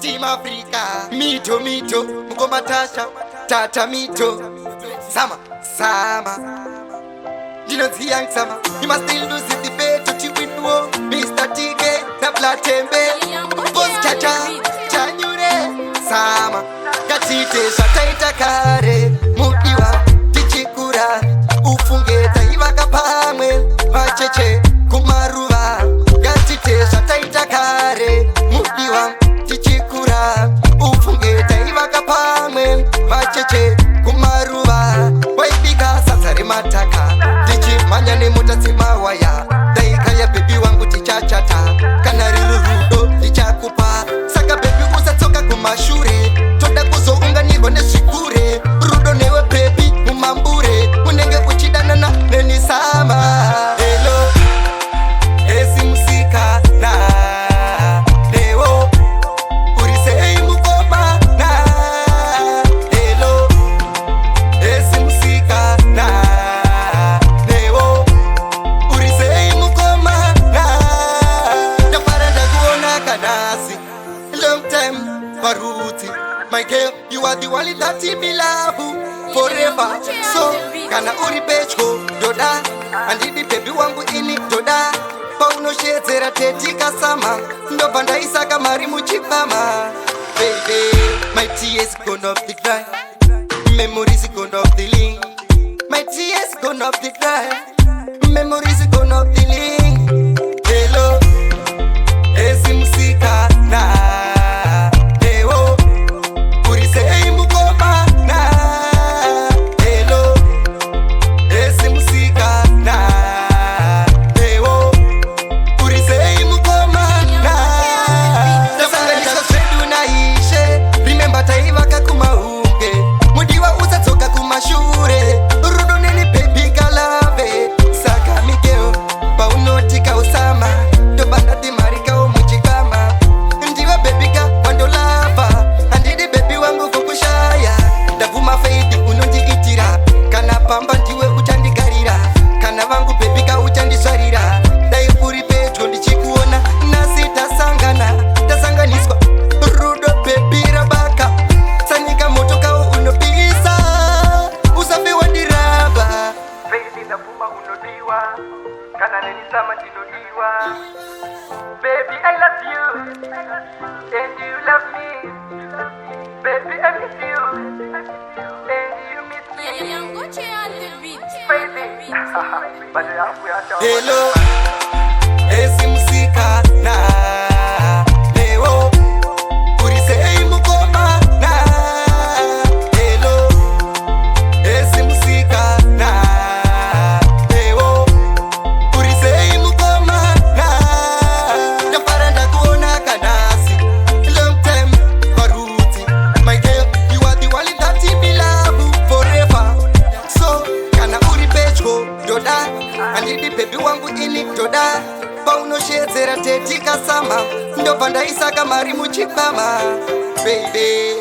Team Africa, mito mito, mgoma tasha, tata mito. Sama, sama. Dino young sama. You must still lose the debate to win war. Mr. TK, na Platembe. Boss chacha, chanyure. Sama, katite shataita kare. Mudiwa, tichikura. Ufunge taiva kapamwe. Macheche, kumaruva. Katite shataita kare. Mudiwa, tichikura. Ufunge taiva kapamwe. Macheche, kumaruva. Waipika sasari mataka. Manyane mutatsima waya. Daikaya baby wangu tichachata. Kanari rudo tichakupa. Saka baby usatoka kumashure. Toda kuzo unganirwa neshikure. Rudo newe baby umambure. Unenge uchidana na neni sama. Hello esi musika na Neo urisei mukoma na Hello esi musika na my girl, you are the one that me love forever. So, kana uri bechko, doda. Andidi baby wangu ini doda. Pauno shezera tetika sama. Ndo banda isaka mari muchipama. Baby, my tears gone off the dry. Memories gone off the link. My tears gone off the dry. Memories gone off the link. Hello, esi musika na baby, I love you, and you love me. Baby, I miss you, and you miss me. Baby, hello, esi musika na Neo urisei mukoma na Hello, esi musika na andidi baby wangu ini doda. Pauno shezera tetika sama. Ndo banda isaka mari muchipama. Baby